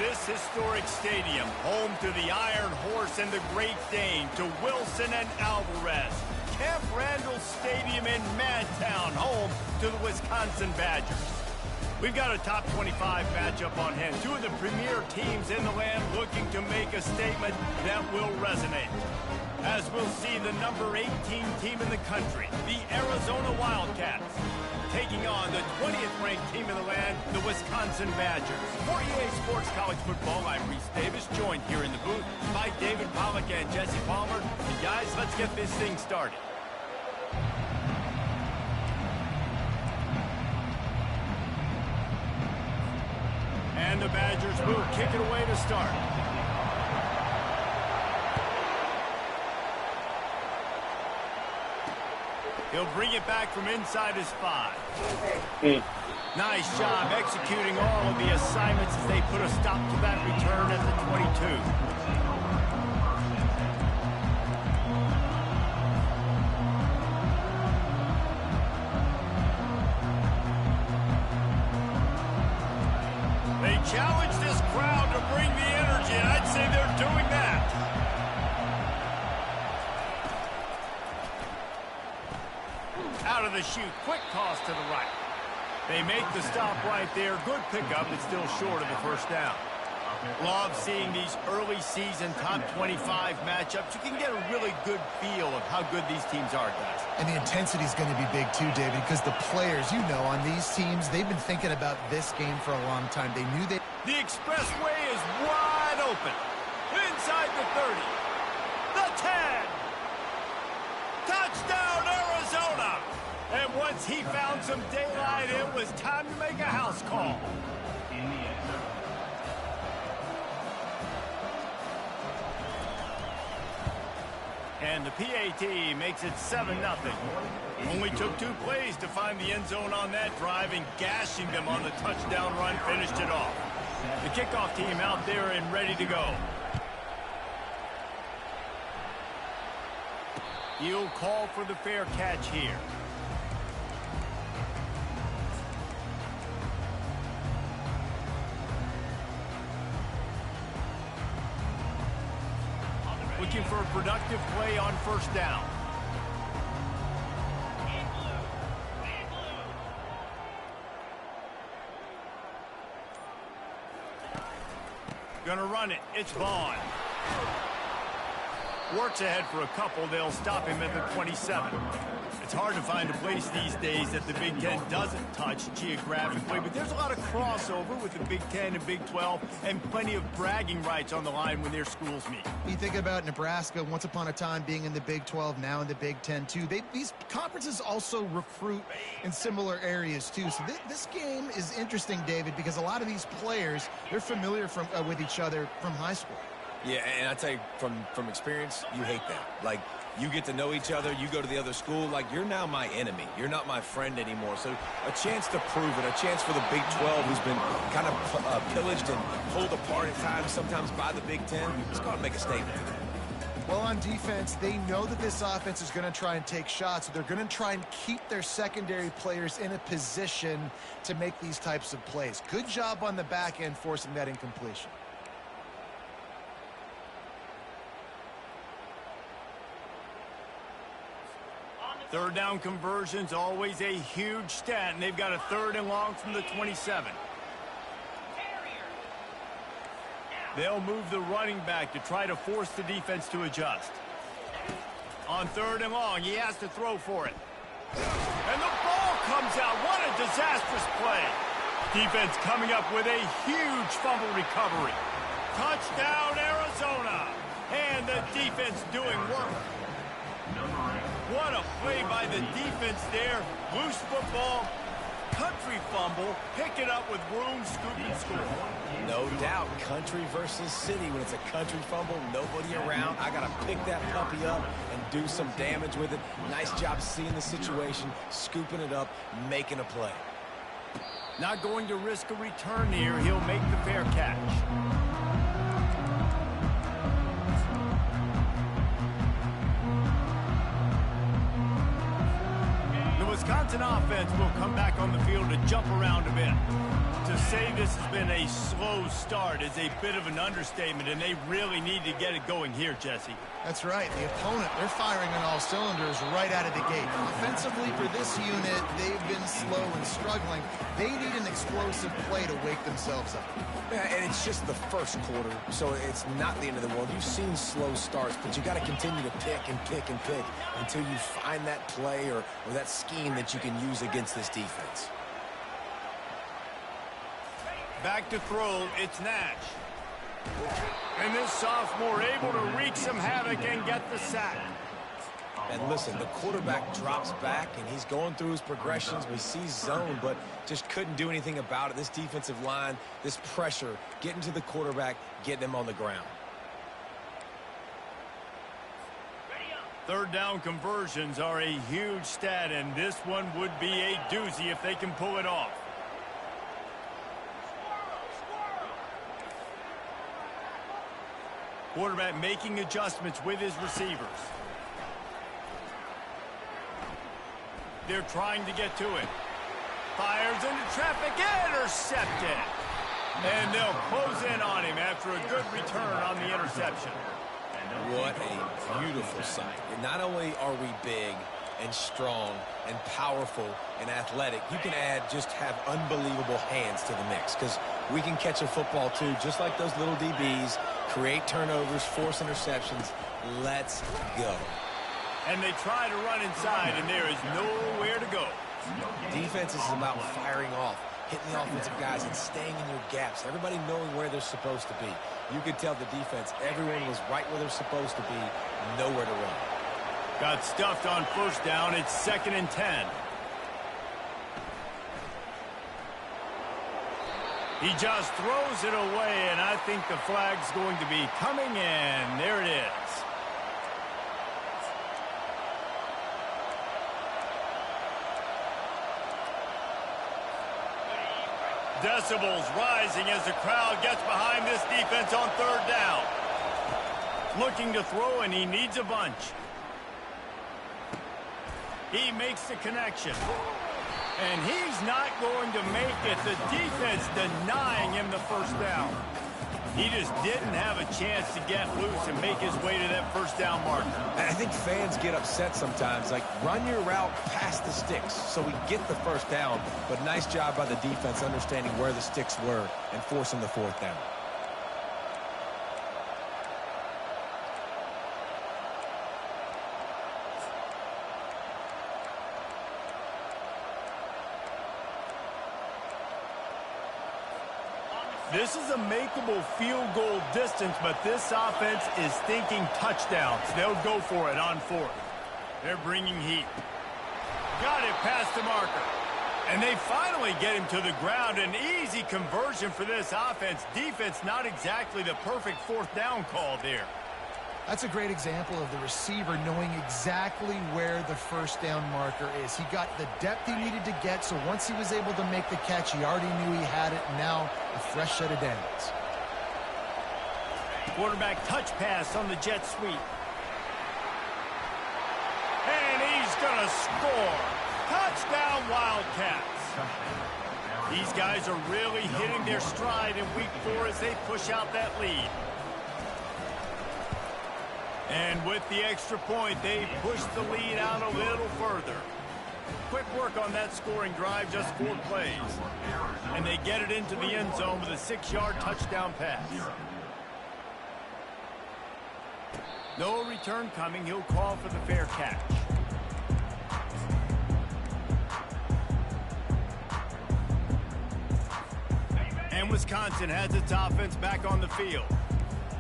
This historic stadium, home to the Iron Horse and the Great Dane, to Wilson and Alvarez. Camp Randall Stadium in Madtown, home to the Wisconsin Badgers. We've got a top 25 matchup on hand. Two of the premier teams in the land looking to make a statement that will resonate. As we'll see the number 18 team in the country, the Arizona Wildcats, taking on the 20th ranked team in the land, the Wisconsin Badgers. For EA Sports College Football, I'm Reese Davis, joined here in the booth by David Pollack and Jesse Palmer. And guys, let's get this thing started. And the Badgers will kick it away to start. He'll bring it back from inside his 5. Nice job executing all of the assignments as they put a stop to that return at the 22. They challenge this crowd to bring the energy, and I'd say they're doing that. Out of the chute, quick toss to the right. They make the stop right there. Good pickup, but still short of the first down. Love seeing these early season top 25 matchups. You can get a really good feel of how good these teams are, guys. And the intensity is going to be big too, David, because the players, you know, on these teams, they've been thinking about this game for a long time. They knew they... The expressway is wide open. Inside the 30. The 10. Touchdown, Arizona. And once he found some daylight, it was time to make a house call. And the PAT makes it 7-0. Only took 2 plays to find the end zone on that drive, and gashing them on the touchdown run finished it off. The kickoff team out there and ready to go. He'll call for the fair catch here. Looking for a productive play on first down. Gonna run it. It's Vaughn. Works ahead for a couple. They'll stop him at the 27. It's hard to find a place these days that the Big Ten doesn't touch geographically, but there's a lot of crossover with the Big Ten and Big 12 and plenty of bragging rights on the line when their schools meet. You think about Nebraska once upon a time being in the Big 12, now in the Big 10 too. These conferences also recruit in similar areas too. So this game is interesting, David, because a lot of these players, they're familiar with each other from high school. Yeah, and I tell you, from experience, you hate that. Like, you get to know each other, you go to the other school, like, you're now my enemy. You're not my friend anymore. So a chance to prove it, a chance for the Big 12, who's been kind of pillaged and pulled apart at times, sometimes by the Big 10. It's got to make a statement. Well, on defense, they know that this offense is going to try and take shots. So they're going to try and keep their secondary players in a position to make these types of plays. Good job on the back end forcing that incompletion. Third down conversion's always a huge stat, and they've got a 3rd and long from the 27. They'll move the running back to try to force the defense to adjust. On 3rd and long, he has to throw for it. And the ball comes out. What a disastrous play. Defense coming up with a huge fumble recovery. Touchdown, Arizona. And the defense doing work. What a play by the defense there. Loose football, country fumble, pick it up with room, scoop and score. No doubt, country versus city. When it's a country fumble, nobody around. I got to pick that puppy up and do some damage with it. Nice job seeing the situation, scooping it up, making a play. Not going to risk a return here. He'll make the fair catch. Wisconsin offense will come back on the field to jump around a bit. To say this has been a slow start is a bit of an understatement, and they really need to get it going here, Jesse. That's right. The opponent, they're firing on all cylinders right out of the gate. Offensively for this unit, they've been slow and struggling. They need an explosive play to wake themselves up. Yeah, and it's just the first quarter, so it's not the end of the world. You've seen slow starts, but you got to continue to pick and pick and pick until you find that play or that scheme that you can use against this defense. Back to throw, it's Nash. And this sophomore able to wreak some havoc and get the sack. And listen, the quarterback drops back, and he's going through his progressions. We see zone, but just couldn't do anything about it. This defensive line, this pressure, getting to the quarterback, getting him on the ground. Third down conversions are a huge stat, and this one would be a doozy if they can pull it off. Quarterback making adjustments with his receivers. They're trying to get to it. Fires into traffic, intercepted. And they'll close in on him after a good return on the interception. What a beautiful sight. And not only are we big and strong and powerful and athletic, you can have unbelievable hands to the mix, because we can catch a football too, just like those little DBs, create turnovers, force interceptions. Let's go. And they try to run inside, and there is nowhere to go. Defense is about firing off, hitting the offensive guys, and staying in your gaps. Everybody knowing where they're supposed to be. You could tell the defense, everyone was right where they're supposed to be, nowhere to run. Got stuffed on first down. It's 2nd and 10. He just throws it away, and I think the flag's going to be coming in. There it is. Decibels rising as the crowd gets behind this defense on third down. Looking to throw, and he needs a bunch. He makes the connection. And he's not going to make it. The defense denying him the first down. He just didn't have a chance to get loose and make his way to that first down marker. I think fans get upset sometimes. Like, run your route past the sticks so we get the first down. But nice job by the defense understanding where the sticks were and forcing the fourth down. This is a makeable field goal distance, but this offense is thinking touchdowns. They'll go for it on fourth. They're bringing heat. Got it past the marker. And they finally get him to the ground. An easy conversion for this offense. Defense not exactly the perfect fourth down call there. That's a great example of the receiver knowing exactly where the first down marker is. He got the depth he needed to get, so once he was able to make the catch, he already knew he had it. Now a fresh set of downs. Quarterback touch pass on the jet sweep. And he's going to score. Touchdown, Wildcats. These guys are really hitting their stride in week 4 as they push out that lead. And with the extra point, they push the lead out a little further. Quick work on that scoring drive, just 4 plays. And they get it into the end zone with a 6-yard touchdown pass. No return coming. He'll call for the fair catch. And Wisconsin has its offense back on the field.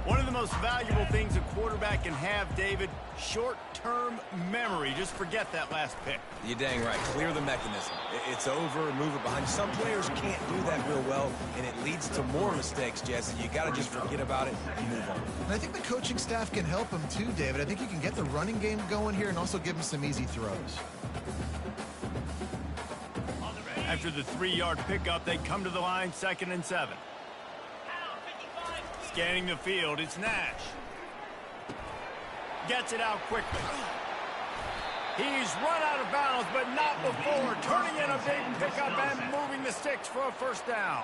One of the most valuable things a quarterback can have, David, short-term memory. Just forget that last pick. You're dang right. Clear the mechanism. It's over, move it behind. Some players can't do that real well, and it leads to more mistakes, Jesse. You got to just forget about it and move on. And I think the coaching staff can help him too, David. I think you can get the running game going here and also give him some easy throws. After the 3-yard pickup, they come to the line, 2nd and 7. Scanning the field, it's Nash. Gets it out quickly. He's run out of bounds, but not before turning in a big pickup and moving the sticks for a first down.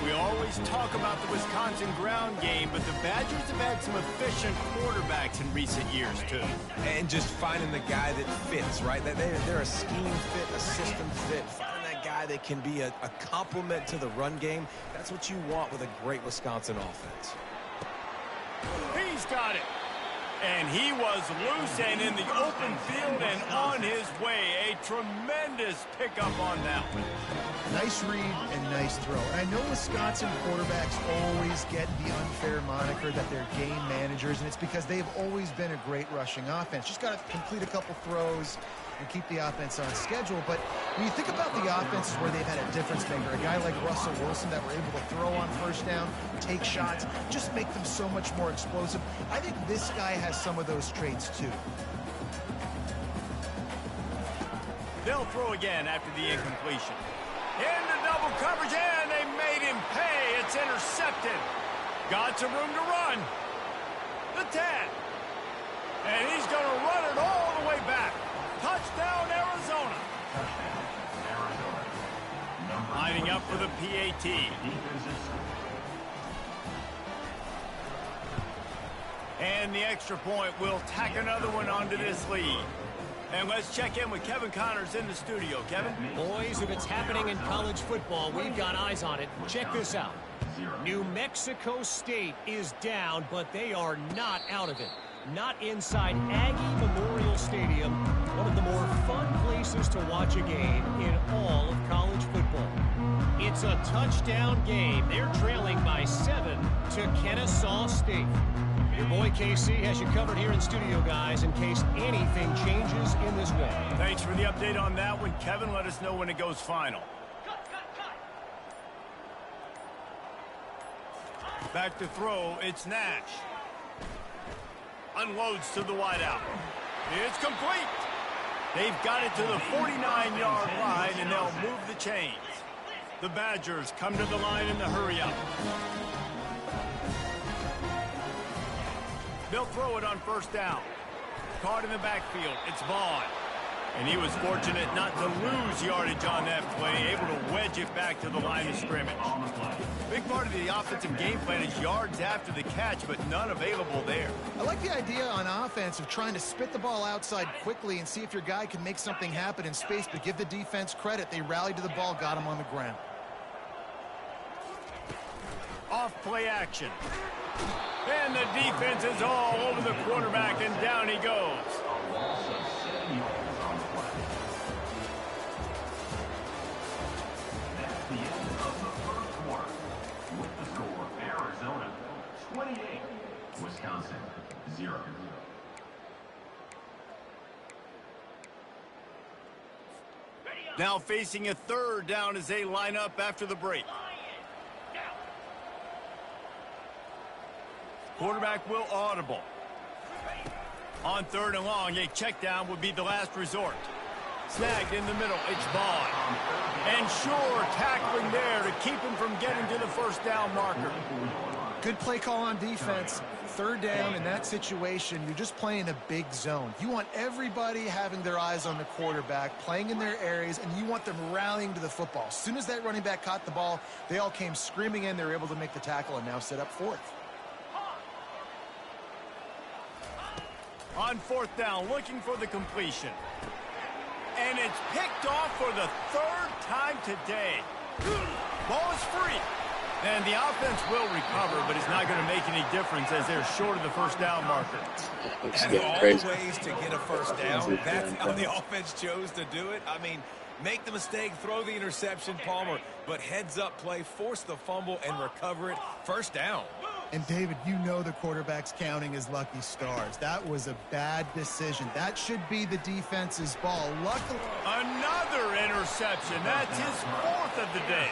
We always talk about the Wisconsin ground game, but the Badgers have had some efficient quarterbacks in recent years, too. And just finding the guy that fits, right? They're a scheme fit, a system fit. Finding that guy that can be a complement to the run game. That's what you want with a great Wisconsin offense. He's got it. And he was loose and in the open field and on his way. A tremendous pickup on that one. Nice read and nice throw. And I know Wisconsin quarterbacks always get the unfair moniker that they're game managers, and it's because they've always been a great rushing offense. Just got to complete a couple throws and keep the offense on schedule. But when you think about the offenses where they've had a difference maker, a guy like Russell Wilson that were able to throw on first down, take shots, just make them so much more explosive. I think this guy has some of those traits too. They'll throw again after the incompletion. Into double coverage, and they made him pay. It's intercepted. Got some room to run. The 10. And he's going to run it all the way back. Touchdown, Arizona. Lining up for the PAT. And the extra point will tack another one onto this lead. And let's check in with Kevin Connors in the studio. Kevin? Boys, if it's happening in college football, we've got eyes on it. Check this out. New Mexico State is down, but they are not out of it. Not inside Aggie Memorial Stadium, one of the more fun places to watch a game in all of college football. It's a touchdown game. They're trailing by 7 to Kennesaw State. Your boy KC has you covered here in studio, guys, in case anything changes in this one. Thanks for the update on that one, Kevin. Let us know when it goes final. Back to throw, it's Nash. Unloads to the wideout. It's complete. They've got it to the 49-yard line, and they'll move the chains. The Badgers come to the line in the hurry-up. They'll throw it on first down. Caught in the backfield. It's Vaughn. And he was fortunate not to lose yardage on that play, able to wedge it back to the line of scrimmage. Big part of the offensive game plan is yards after the catch, but none available there. I like the idea on offense of trying to spit the ball outside quickly and see if your guy can make something happen in space, but give the defense credit. They rallied to the ball, got him on the ground. Off play action. And the defense is all over the quarterback, and down he goes. That's the end of the first quarter. With the score, Arizona 28, Wisconsin 0. Now facing a third down as they line up after the break. Quarterback will audible. On third and long, a check down would be the last resort. Snagged in the middle, it's Vaughn. And sure, tackling there to keep him from getting to the first down marker. Good play call on defense. Third down in that situation, you're just playing a big zone. You want everybody having their eyes on the quarterback, playing in their areas, and you want them rallying to the football. As soon as that running back caught the ball, they all came screaming in. They were able to make the tackle and now set up fourth. On fourth down, looking for the completion. And it's picked off for the third time today. Ball is free. And the offense will recover, but it's not going to make any difference as they're short of the first down marker. And of all the ways to get a first down, that's how the offense chose to do it. I mean, make the mistake, throw the interception, Palmer, but heads-up play, force the fumble, and recover it. First down. And, David, you know the quarterback's counting his lucky stars. That was a bad decision. That should be the defense's ball. Luckily, another interception. That's his fourth of the day.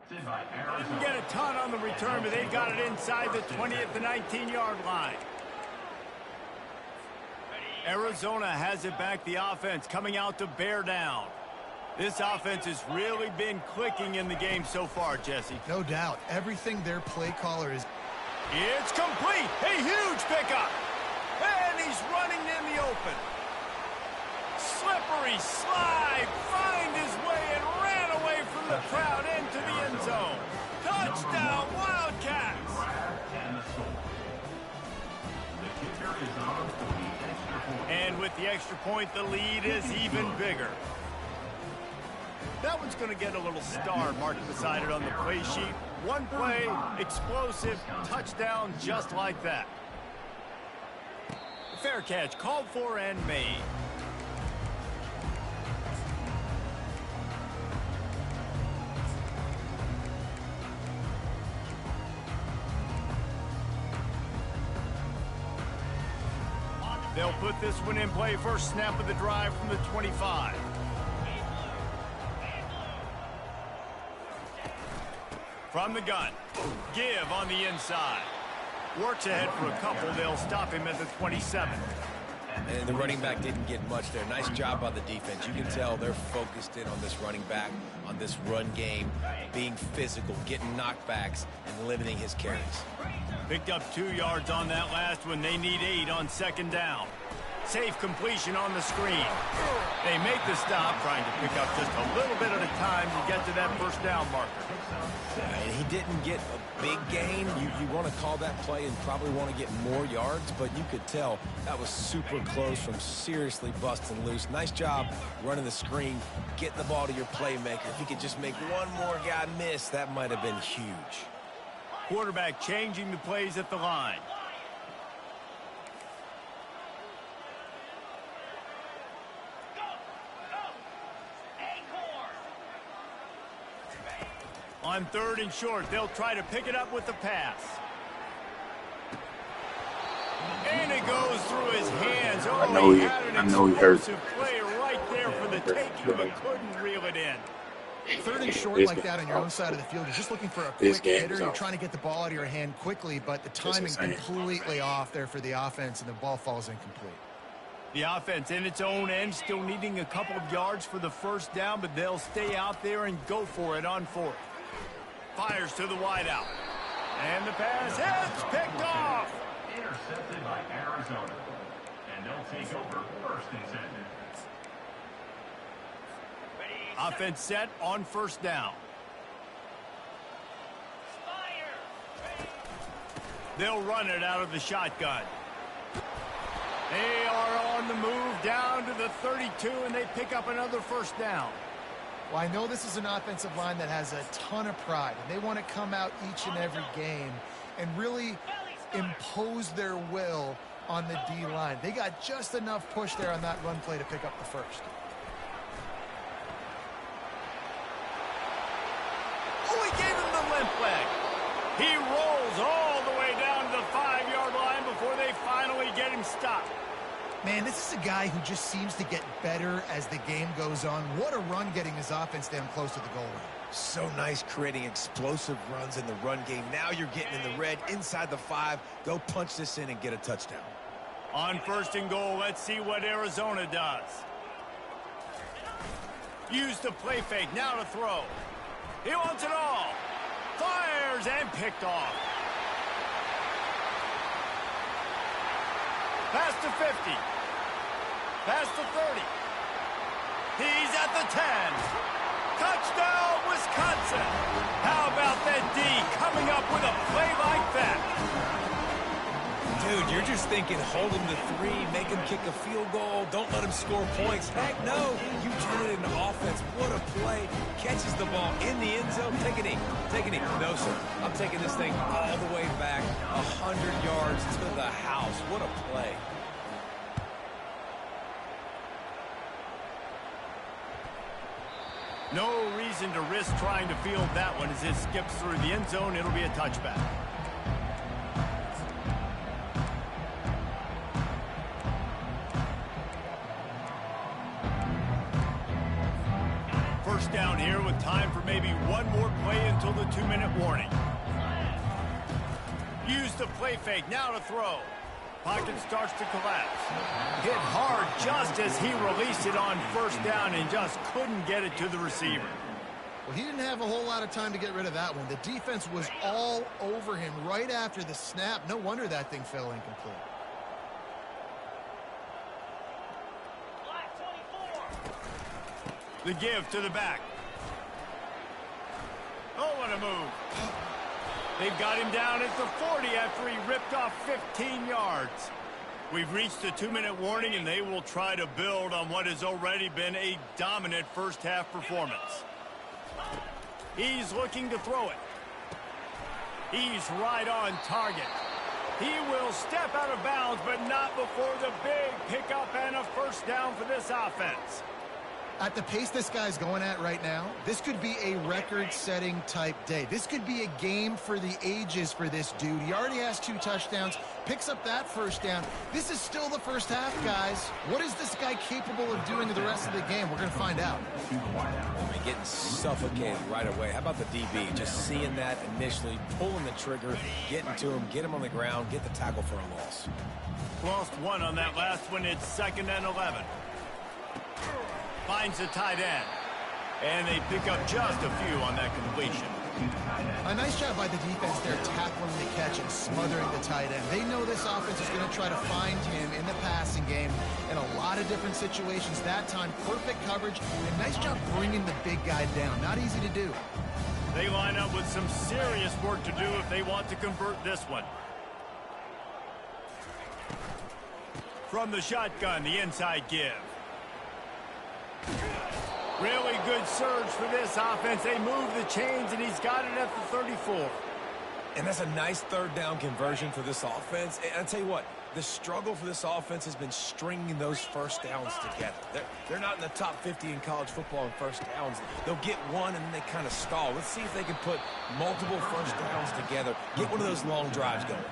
Didn't get a ton on the return, but they've got it inside the 20 at the 19-yard line. Arizona has it back, the offense coming out to bear down. This offense has really been clicking in the game so far, Jesse. no doubt, everything their play caller is. It's complete. A huge pickup. And he's running in the open. Slippery slide. Find his way and ran away from the crowd into the end zone. Touchdown, Wildcats. And the score. The kicker is on for the extra point. And with the extra point, the lead is even bigger. That one's going to get a little star marked beside it on the play sheet. One play, explosive, touchdown just like that. Fair catch, called for and made. They'll put this one in play. First snap of the drive from the 25. From the gun. Give on the inside. Works ahead for a couple. They'll stop him at the 27. And the running back didn't get much there. Nice job by the defense. You can tell they're focused in on this running back, on this run game, being physical, getting knockbacks, and limiting his carries. Picked up 2 yards on that last one. They need 8 on second down. Safe completion on the screen. They make the stop, trying to pick up just a little bit at a time to get to that first down marker. And he didn't get a big gain. You want to call that play and probably want to get more yards, but you could tell that was super close from seriously busting loose. Nice job running the screen, getting the ball to your playmaker. If he could just make one more guy miss, that might have been huge. Quarterback changing the plays at the line. On 3rd and short, they'll try to pick it up with the pass. And it goes through his hands. Oh, I know he hurt. Play right there for the taking, but couldn't reel it in. 3rd and short like that on your own side of the field. You're just looking for a quick hitter. You're trying to get the ball out of your hand quickly, but the timing completely off there for the offense, and the ball falls incomplete. The offense in its own end, still needing a couple of yards for the first down, but they'll stay out there and go for it on 4th. Fires to the wideout. And the pass is picked off. Intercepted by Arizona. And they'll take over 1st and 10. Offense set on 1st down. They'll run it out of the shotgun. They are on the move down to the 32, and they pick up another 1st down. Well, I know this is an offensive line that has a ton of pride, and they want to come out each and every game and really impose their will on the D-line. They got just enough push there on that run play to pick up the 1st. Oh, he gave him the limp leg. He rolls all the way down to the 5-yard line before they finally get him stopped. Man, this is a guy who just seems to get better as the game goes on. What a run getting his offense down close to the goal line. So nice creating explosive runs in the run game. Now you're getting in the red inside the 5. Go punch this in and get a touchdown. On 1st and goal, let's see what Arizona does. Use the play fake, now to throw. He wants it all. Fires and picked off. Pass to 50. Pass to 30. He's at the 10. Touchdown, Wisconsin. How about that D coming up with a play like that? Dude, you're just thinking hold him to 3, make him kick a field goal, don't let him score points. Heck no, you turn it into offense. What a play. Catches the ball in the end zone. Take a knee. Take a knee. No, sir. I'm taking this thing all the way back 100 yards to the house. What a play. No reason to risk trying to field that one as it skips through the end zone. It'll be a touchback. First down here with time for maybe one more play until the 2-minute warning. Use the play fake, now to throw. Pocket starts to collapse. Hit hard just as he released it on 1st down and just couldn't get it to the receiver. Well, he didn't have a whole lot of time to get rid of that one. The defense was all over him right after the snap. No wonder that thing fell incomplete. The give to the back. Oh, what a move. They've got him down at the 40 after he ripped off 15 yards. We've reached the 2-minute warning, and they will try to build on what has already been a dominant first-half performance. He's looking to throw it. He's right on target. He will step out of bounds, but not before the big pickup and a first down for this offense. At the pace this guy's going at right now, this could be a record-setting type day. This could be a game for the ages for this dude. He already has 2 touchdowns, picks up that first down. This is still the first half, guys. What is this guy capable of doing the rest of the game? We're going to find out. I mean, getting suffocated right away. How about the DB? Just seeing that initially, pulling the trigger, getting to him, get him on the ground, get the tackle for a loss. Lost 1 on that last one. It's 2nd and 11. Finds the tight end. And they pick up just a few on that completion. A nice job by the defense there, tackling the catch and smothering the tight end. They know this offense is going to try to find him in the passing game in a lot of different situations. That time, perfect coverage, and nice job bringing the big guy down. Not easy to do. They line up with some serious work to do if they want to convert this one. From the shotgun, the inside give. Really good surge for this offense. They move the chains, and he's got it at the 34. And that's a nice 3rd down conversion for this offense. And I'll tell you what, the struggle for this offense has been stringing those first downs together. They're not in the top 50 in college football in first downs. They'll get one, and then they kind of stall. Let's see if they can put multiple first downs together, get one of those long drives going.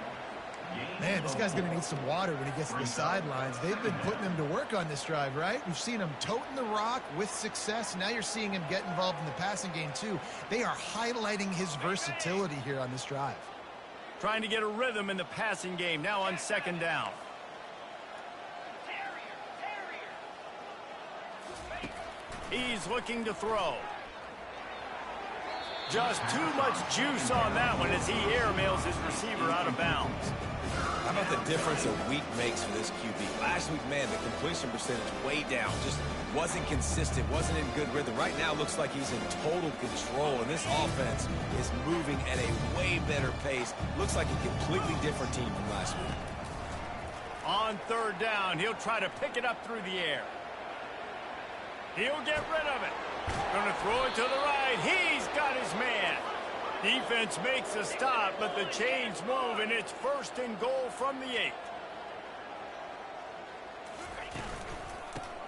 Man, this guy's going to need some water when he gets to the sidelines. They've been putting him to work on this drive, right? We've seen him toting the rock with success. Now you're seeing him get involved in the passing game, too. They are highlighting his versatility here on this drive. Trying to get a rhythm in the passing game, now on 2nd down. He's looking to throw. Just too much juice on that one as he airmails his receiver out of bounds. How about the difference a week makes for this QB? Last week, man, the completion percentage way down. Just wasn't consistent, wasn't in good rhythm. Right now, looks like he's in total control, and this offense is moving at a way better pace. Looks like a completely different team from last week. On 3rd down, he'll try to pick it up through the air. He'll get rid of it. Going to throw it to the right. He's got his man. Defense makes a stop, but the chains move, and it's 1st and goal from the 8.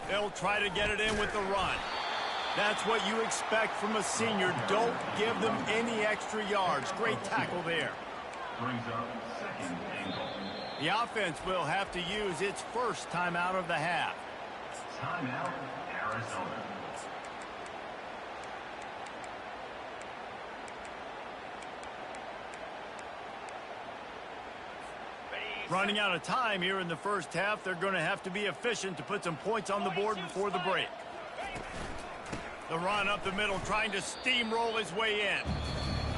They'll try to get it in with the run. That's what you expect from a senior. Don't give them any extra yards. Great tackle there. Brings up 2nd and goal. The offense will have to use its first timeout of the half. Timeout, Arizona. Running out of time here in the first half. They're going to have to be efficient to put some points on the board before the break. The run up the middle, trying to steamroll his way in.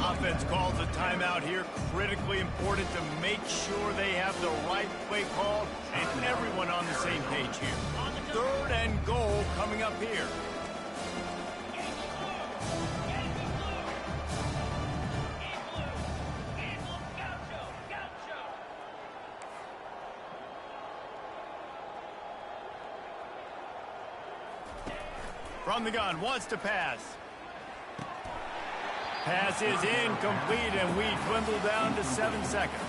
Offense calls a timeout here. Critically important to make sure they have the right play called and everyone on the same page here. 3rd and goal coming up here. From the gun, wants to pass. Pass is incomplete, and we dwindle down to 7 seconds.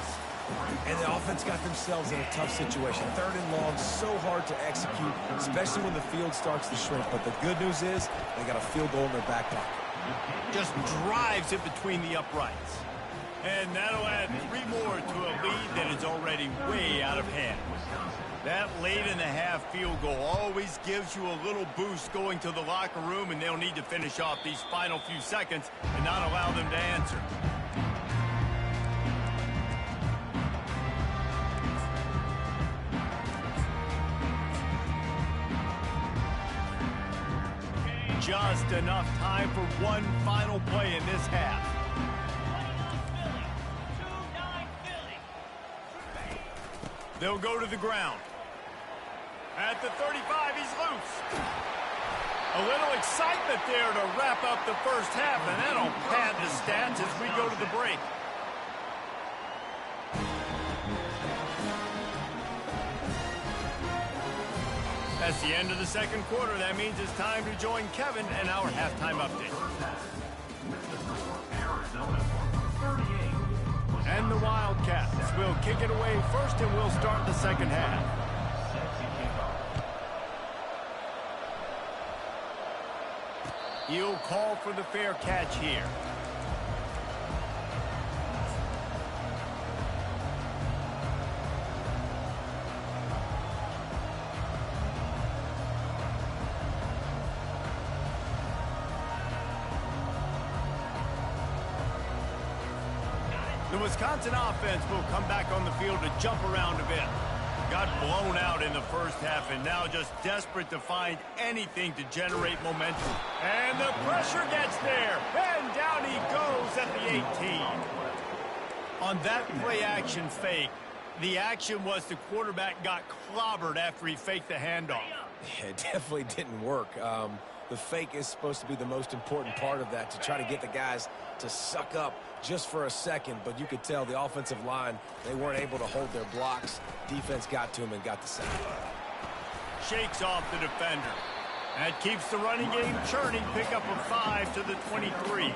And the offense got themselves in a tough situation. 3rd and long, so hard to execute, especially when the field starts to shrink. But the good news is they got a field goal in their back pocket. Just drives it between the uprights. And that'll add 3 more to a lead that is already way out of hand. That late in the half field goal always gives you a little boost going to the locker room, and they'll need to finish off these final few seconds and not allow them to answer. just enough time for one final play in this half. They'll go to the ground. At the 35, he's loose. A little excitement there to wrap up the first half, and that'll pad the stats as we go to the break. That's the end of the second quarter. That means it's time to join Kevin and our halftime update. And the Wildcats will kick it away first, and we'll start the second half. He'll call for the fair catch here. The Wisconsin offense will come back on the field to jump around a bit. Got blown out in the first half and now just desperate to find anything to generate momentum. And the pressure gets there. And down he goes at the 18. On that play action fake, the action was the quarterback got clobbered after he faked the handoff. Yeah, it definitely didn't work. The fake is supposed to be the most important part of that, to try to get the guys to suck up just for a second. But you could tell the offensive line, they weren't able to hold their blocks. Defense got to him and got the sack. Shakes off the defender. That keeps the running game churning. Pick up a 5 to the 23.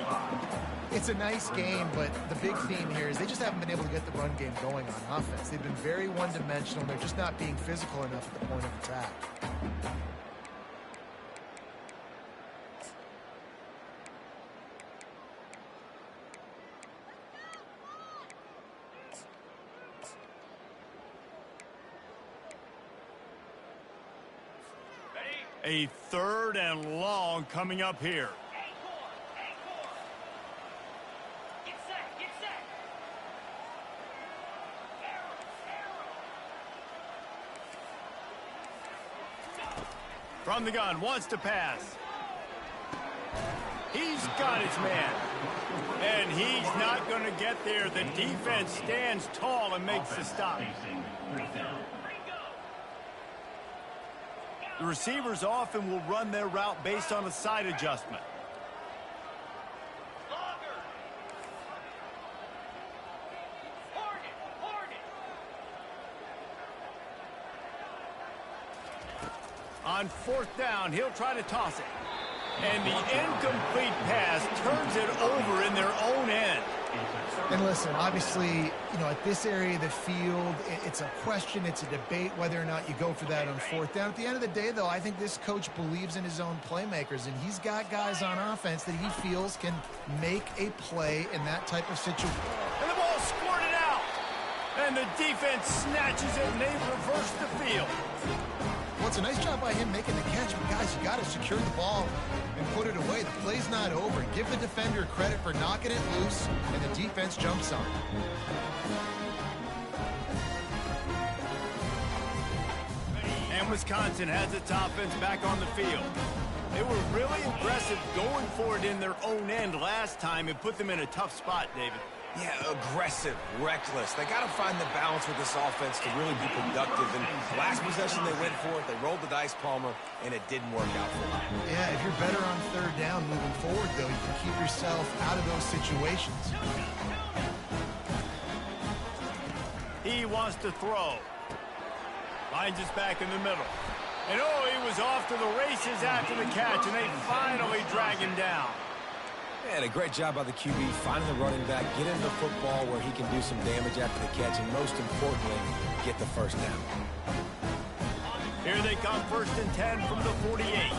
It's a nice game, but the big theme here is they just haven't been able to get the run game going on offense. They've been very one-dimensional. They're just not being physical enough at the point of attack. A 3rd and long coming up here. Get set. From the gun, wants to pass. He's got his man. And he's not going to get there. The defense stands tall and makes the stop. The receivers often will run their route based on a side adjustment. On 4th down, he'll try to toss it. And the incomplete pass turns it over in their own end. And listen, obviously, at this area of the field, it's a question, it's a debate whether or not you go for that on 4th down. At the end of the day, though, I think this coach believes in his own playmakers, and he's got guys on offense that he feels can make a play in that type of situation. And the ball squirted out. And the defense snatches it, and they reverse the field. Well, it's a nice job by him making the catch, but guys, you got to secure the ball and put it away. The play's not over. Give the defender credit for knocking it loose, and the defense jumps on. And Wisconsin has its offense back on the field. They were really aggressive going for it in their own end last time and put them in a tough spot, David. Yeah, aggressive, reckless. They got to find the balance with this offense to really be productive. And last possession they went for it, they rolled the dice, Palmer, and it didn't work out for them. Yeah, if you're better on 3rd down moving forward, though, you can keep yourself out of those situations. He wants to throw. Finds us back in the middle. And he was off to the races after the catch, and they finally drag him down. And a great job by the QB, finding the running back, get into the football where he can do some damage after the catch, and most importantly, get the 1st down. Here they come, 1st and 10 from the 48.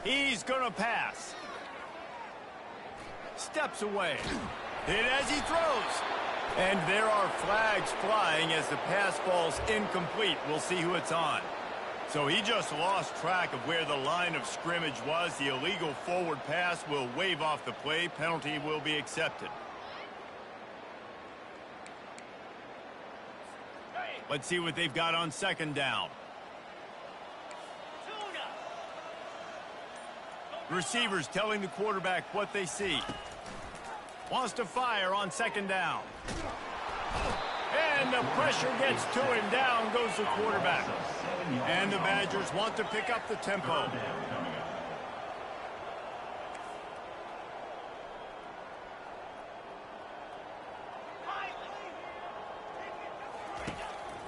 He's gonna pass. Steps away. Hit as he throws. And there are flags flying as the pass falls incomplete. We'll see who it's on. So he just lost track of where the line of scrimmage was. The illegal forward pass will wave off the play. Penalty will be accepted. Let's see what they've got on second down. Receivers telling the quarterback what they see. Wants to fire on second down. And the pressure gets to him. Down goes the quarterback. And the Badgers want to pick up the tempo.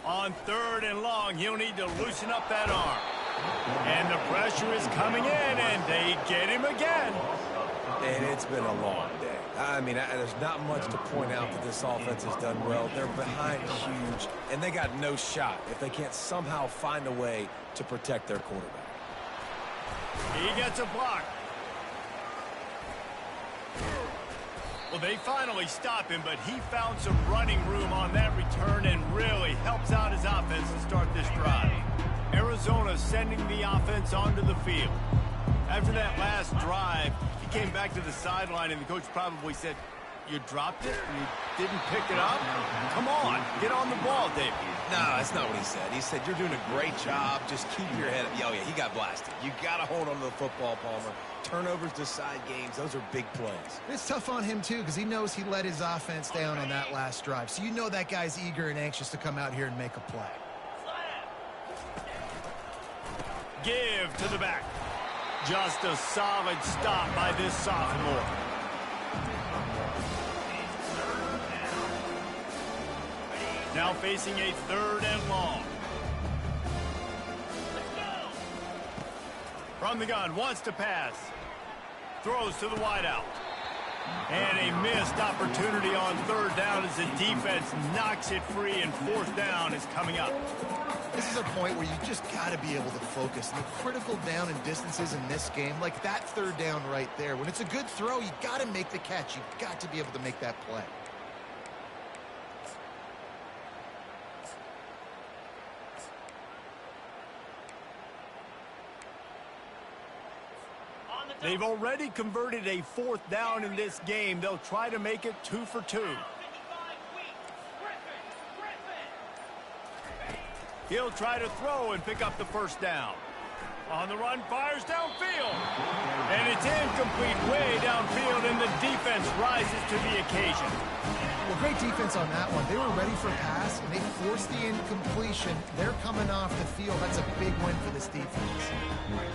On third and long, he'll need to loosen up that arm. And the pressure is coming in, and they get him again. And it's been a long day. I mean, there's not much to point out that this offense has done well. They're behind huge, and they got no shot if they can't somehow find a way to protect their quarterback. He gets a block. Well, they finally stop him, but he found some running room on that return and really helps out his offense to start this drive. Arizona sending the offense onto the field. After that last drive, he came back to the sideline, and the coach probably said, "You dropped it? You didn't pick it up? Come on, get on the ball, David." No, that's not what he said. He said, "You're doing a great job. Just keep your head up." Oh, yeah, he got blasted. You got to hold on to the football, Palmer. Turnovers decide games. Those are big plays. It's tough on him, too, because he knows he let his offense down on that last drive. So you know that guy's eager and anxious to come out here and make a play. Give to the back. Just a solid stop by this sophomore. Now facing a third and long. From the gun, wants to pass. Throws to the wideout. And a missed opportunity on third down as the defense knocks it free, and fourth down is coming up. This is a point where you just got to be able to focus. The critical down and distances in this game, like that third down right there. When it's a good throw, you got to make the catch. You've got to be able to make that play. They've already converted a fourth down in this game. They'll try to make it 2 for 2. He'll try to throw and pick up the first down. On the run, fires downfield. And it's incomplete way downfield, and the defense rises to the occasion. Well, great defense on that one. They were ready for pass, and they forced the incompletion. They're coming off the field. That's a big win for this defense.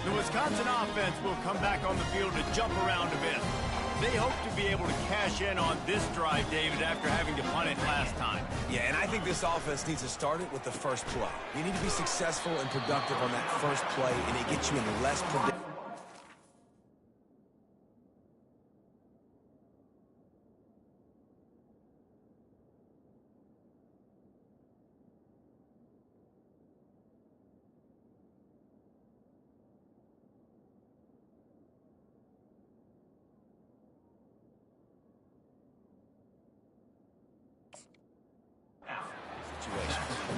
The Wisconsin offense will come back on the field to jump around a bit. They hope to be able to cash in on this drive, David, after having to punt it last time. Yeah, and I think this offense needs to start it with the first play. You need to be successful and productive on that first play, and it gets you in less predictable.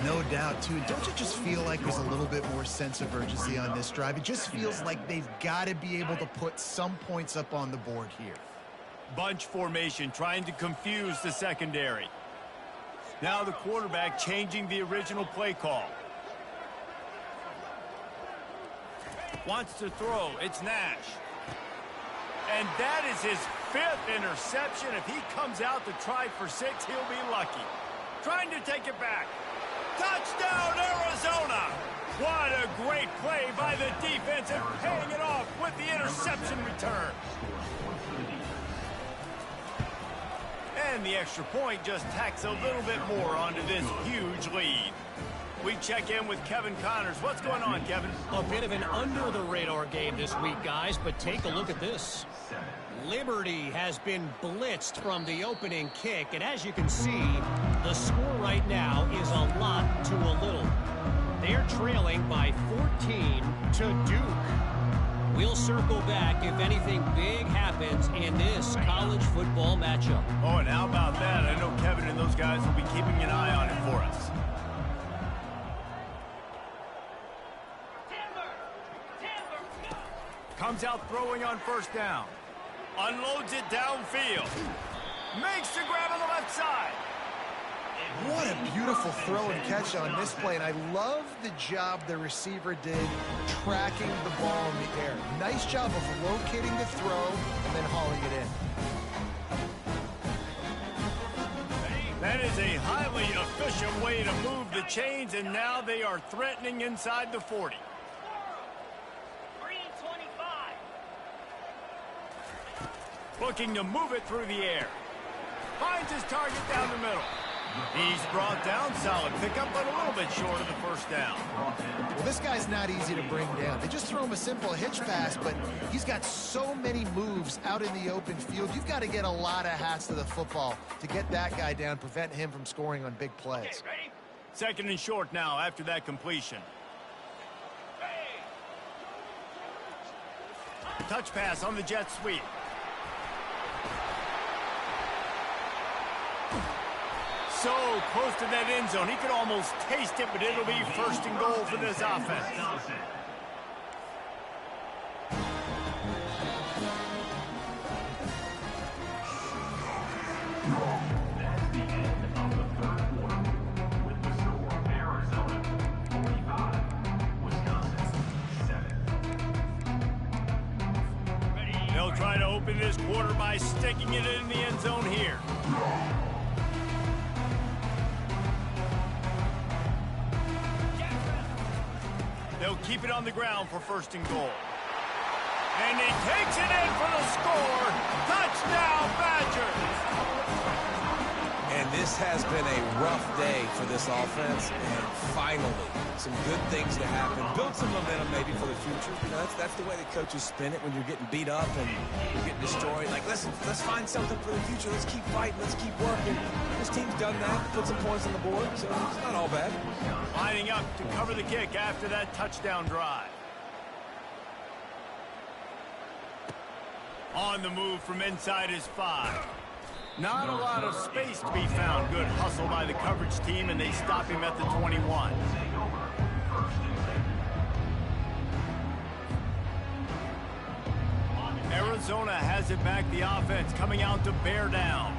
No doubt, too. Don't you just feel like there's a little bit more sense of urgency on this drive? It just feels like they've got to be able to put some points up on the board here. Bunch formation, trying to confuse the secondary. Now the quarterback changing the original play call. Wants to throw. It's Nash. And that is his 5th interception. If he comes out to try for 6, he'll be lucky. Trying to take it back. Touchdown, Arizona! What a great play by the defense, and paying it off with the interception return. And the extra point just tacks a little bit more onto this huge lead. We check in with Kevin Connors. What's going on, Kevin? A bit of an under-the-radar game this week, guys, but take a look at this. Liberty has been blitzed from the opening kick, and as you can see, the score right now is a lot to a little. They're trailing by 14 to Duke. We'll circle back if anything big happens in this college football matchup. Oh, and how about that? I know Kevin and those guys will be keeping an eye on it for us. Comes out throwing on first down. Unloads it downfield. Makes the grab on the left side. What a beautiful throw and catch on this play, and I love the job the receiver did tracking the ball in the air. Nice job of locating the throw and then hauling it in. That is a highly efficient way to move the chains, and now they are threatening inside the 40. 325. Looking to move it through the air. Finds his target down the middle. He's brought down. Solid pickup, but a little bit short of the first down. Well, this guy's not easy to bring down. They just throw him a simple hitch pass, but he's got so many moves out in the open field. You've got to get a lot of hats to the football to get that guy down, prevent him from scoring on big plays. Okay, ready? Second and short now after that completion. Touch pass on the jet sweep. So close to that end zone. He could almost taste it, but it'll be first and goal for this offense. That's the end of the third quarter. With the score, Arizona 45, Wisconsin 7. They'll try to open this quarter by sticking it in the end zone here. They'll keep it on the ground for first and goal. And he takes it in for the score. Touchdown, Badgers! And this has been a rough day for this offense, and finally, some good things to happen. Build some momentum maybe for the future. You know, that's the way the coaches spin it when you're getting beat up and you're getting destroyed. Like, listen, let's find something for the future. Let's keep fighting. Let's keep working. This team's done that, put some points on the board, so it's not all bad. Lining up to cover the kick after that touchdown drive. On the move from inside his 5. Not a lot of space to be found. Good hustle by the coverage team, and they stop him at the 21. Arizona has it back. The offense coming out to bear down.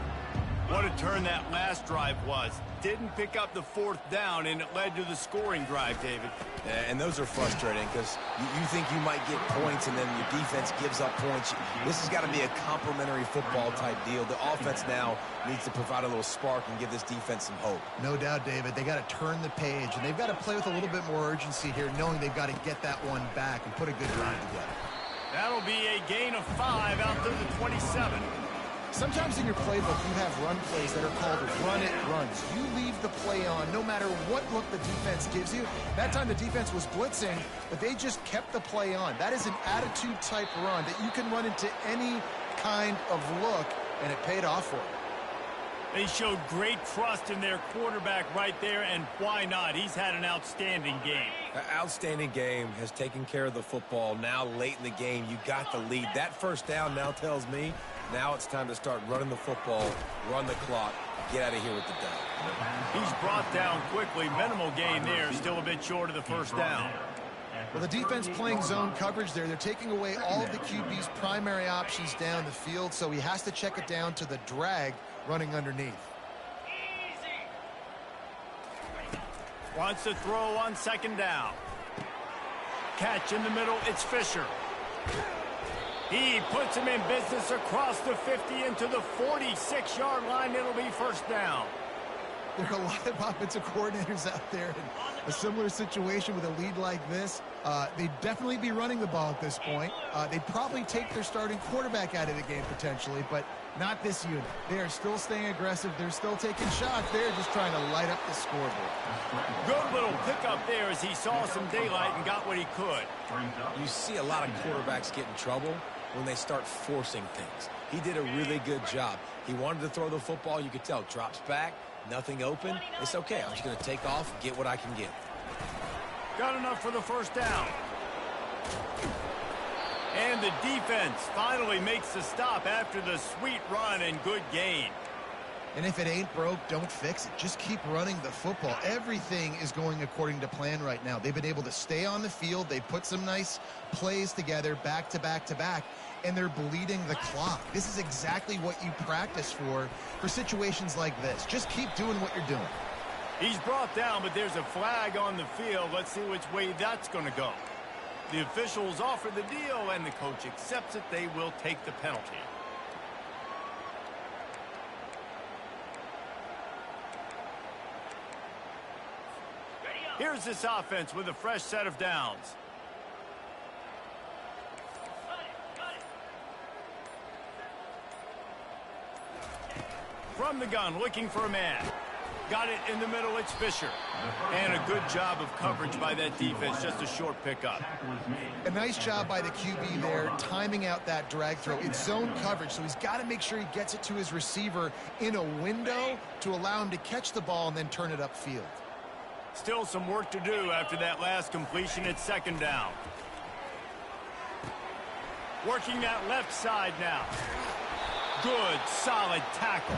What a turn that last drive was. Didn't pick up the fourth down, and it led to the scoring drive, David. And those are frustrating because you think you might get points and then your defense gives up points. This has got to be a complementary football type deal. The offense now needs to provide a little spark and give this defense some hope. No doubt, David. They got to turn the page, and they've got to play with a little bit more urgency here, knowing they've got to get that one back and put a good drive together. That'll be a gain of 5 out to the 27. Sometimes in your playbook, you have run plays that are called run-it runs. You leave the play on no matter what look the defense gives you. That time the defense was blitzing, but they just kept the play on. That is an attitude-type run that you can run into any kind of look, and it paid off for them. They showed great trust in their quarterback right there, and why not? He's had an outstanding game. An outstanding game, has taken care of the football. Now late in the game, you got the lead. That first down now tells me now it's time to start running the football, run the clock, get out of here with the down. He's brought down quickly. Minimal gain there, still a bit short of the first down. Well, the defense playing zone coverage there. They're taking away all of the QB's primary options down the field, so he has to check it down to the drag running underneath. Easy. Wants to throw on second down. Catch in the middle, it's Fisher. He puts him in business across the 50 into the 46-yard line. It'll be first down. There are a lot of offensive coordinators out there in a similar situation with a lead like this. They'd definitely be running the ball at this point. They'd probably take their starting quarterback out of the game potentially, but not this unit. They are still staying aggressive. They're still taking shots. They're just trying to light up the scoreboard. Good little pickup there as he saw some daylight and got what he could. You see a lot of quarterbacks get in trouble when they start forcing things. He did a really good job. He wanted to throw the football. You could tell. Drops back, nothing open. It's okay. I'm just going to take off, get what I can get. Got enough for the first down. And the defense finally makes the stop after the sweet run and good gain. And if it ain't broke, don't fix it. Just keep running the football. Everything is going according to plan right now. They've been able to stay on the field. They put some nice plays together back to back to back. and they're bleeding the clock. This is exactly what you practice for situations like this. Just keep doing what you're doing. He's brought down, but there's a flag on the field. Let's see which way that's going to go. The officials offer the deal, and the coach accepts it. They will take the penalty. Here's this offense with a fresh set of downs. From the gun, looking for a man. Got it in the middle, it's Fisher. And a good job of coverage by that defense, just a short pickup. A nice job by the QB there, timing out that drag throw. It's zone coverage, so he's got to make sure he gets it to his receiver in a window to allow him to catch the ball and then turn it upfield. Still some work to do after that last completion at second down. Working that left side now. Good, solid tackle.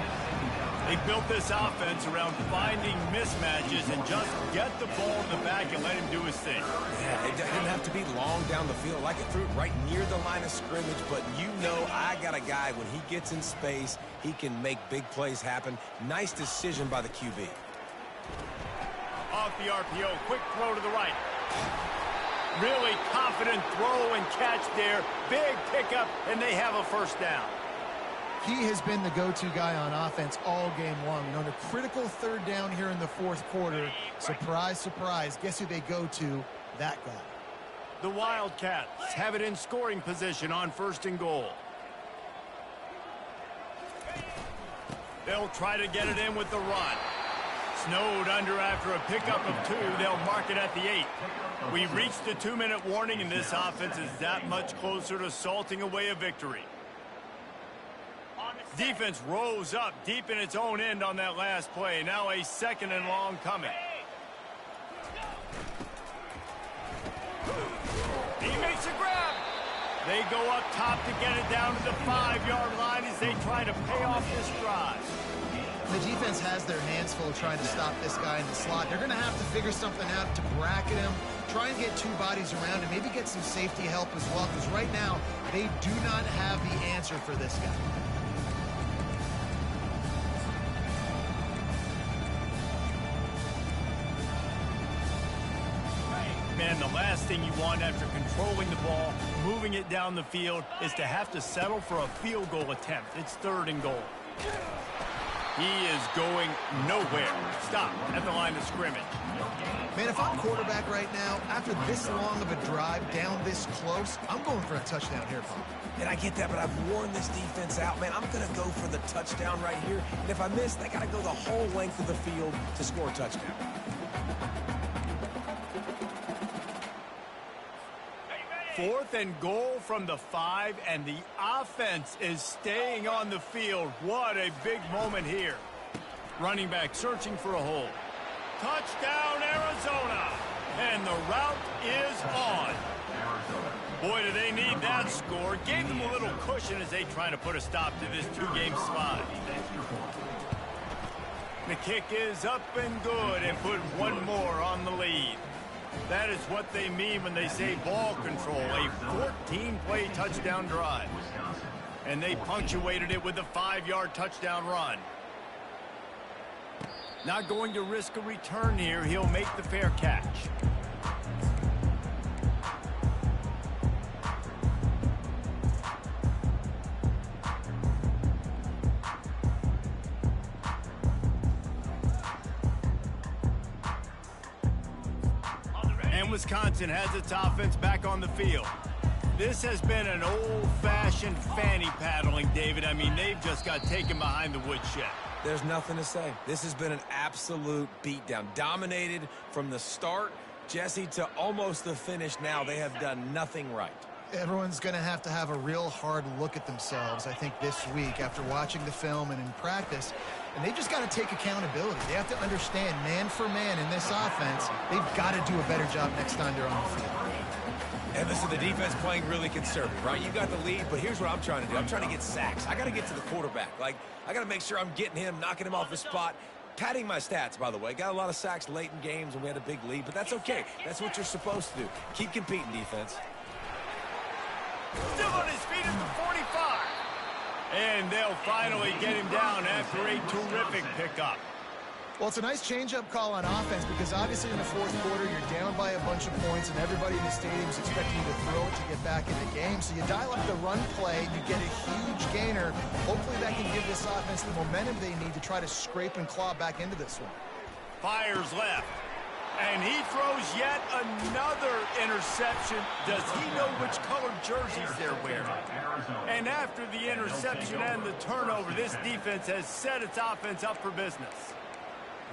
They built this offense around finding mismatches and just get the ball in the back and let him do his thing. Yeah, it didn't have to be long down the field. I could throw it right near the line of scrimmage, but you know I got a guy, when he gets in space, he can make big plays happen. Nice decision by the QB. Off the RPO, quick throw to the right. Really confident throw and catch there. Big pickup, and they have a first down. He has been the go-to guy on offense all game long. On a critical third down here in the fourth quarter, surprise, surprise, guess who they go to? That guy. The Wildcats have it in scoring position on first and goal. They'll try to get it in with the run. Snowed under after a pickup of 2. They'll mark it at the 8. We reached the 2-minute warning, and this offense is that much closer to salting away a victory. Defense rose up deep in its own end on that last play. Now a second and long coming. He makes a grab. They go up top to get it down to the 5-yard line as they try to pay off this drive. The defense has their hands full trying to stop this guy in the slot. They're going to have to figure something out to bracket him, try and get 2 bodies around him, maybe get some safety help as well, because right now they do not have the answer for this guy. Man, the last thing you want after controlling the ball, moving it down the field, is to have to settle for a field goal attempt. It's third and goal. He is going nowhere. Stop at the line of scrimmage. Man, if I'm quarterback right now, after this long of a drive down this close, I'm going for a touchdown here, Paul. And I get that, but I've worn this defense out, man. I'm going to go for the touchdown right here. And if I miss, they got to go the whole length of the field to score a touchdown. Fourth and goal from the 5, and the offense is staying on the field. What a big moment here. Running back searching for a hole. Touchdown, Arizona! And the route is on. Boy, do they need that score. Gave them a little cushion as they try to put a stop to this 2-game slide. The kick is up and good, and put one more on the lead. That is what they mean when they say ball control, a 14-play touchdown drive. And they punctuated it with a 5-yard touchdown run. Not going to risk a return here. He'll make the fair catch. And Wisconsin has its offense back on the field. This has been an old-fashioned fanny paddling, David. I mean, they've just got taken behind the woodshed. There's nothing to say. This has been an absolute beatdown. Dominated from the start, Jesse, to almost the finish now. They have done nothing right. Everyone's going to have a real hard look at themselves, I think, this week after watching the film and in practice. And they've just got to take accountability. They have to understand, man for man in this offense, they've got to do a better job next time they're on the field. And listen, the defense playing really conservative, right? You got the lead, but here's what I'm trying to do. I'm trying to get sacks. I got to get to the quarterback. Like, I got to make sure I'm getting him, knocking him off his spot. Padding my stats, by the way. Got a lot of sacks late in games, and we had a big lead, but that's okay. That's what you're supposed to do. Keep competing, defense. Still on his feet at the 45. And they'll finally get him down after a terrific pickup. Well, it's a nice change-up call on offense because obviously in the fourth quarter, you're down by a bunch of points and everybody in the stadium is expecting you to throw it to get back in the game. So you dial up the run play, you get a huge gainer. Hopefully that can give this offense the momentum they need to try to scrape and claw back into this one. Fires left. And he throws yet another interception. Does he know which colored jerseys they're wearing? And after the interception and the turnover, this defense has set its offense up for business.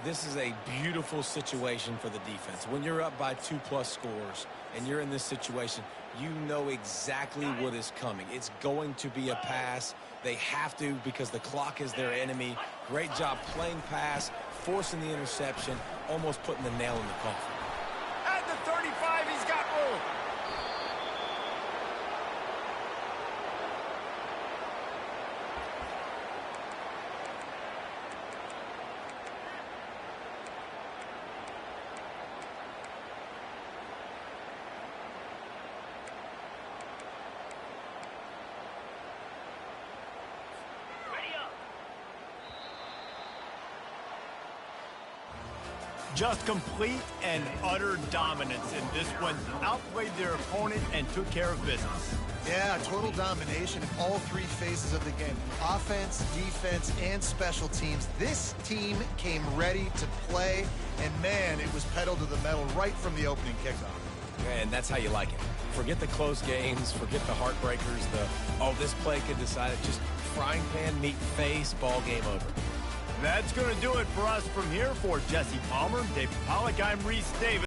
This is a beautiful situation for the defense. When you're up by 2+ scores and you're in this situation, you know exactly what is coming. It's going to be a pass. They have to because the clock is their enemy. Great job playing pass, forcing the interception, almost putting the nail in the coffin. At the 35, he's got room. Just complete and utter dominance in this one. Outplayed their opponent and took care of business. Yeah, total domination in all three phases of the game. Offense, defense, and special teams. This team came ready to play, and man, it was pedal to the metal right from the opening kickoff. And that's how you like it. Forget the close games, forget the heartbreakers, oh, this play could decide it. Just frying pan, meet face, ball game over. That's going to do it for us from here. For Jesse Palmer, David Pollack, I'm Reese Davis.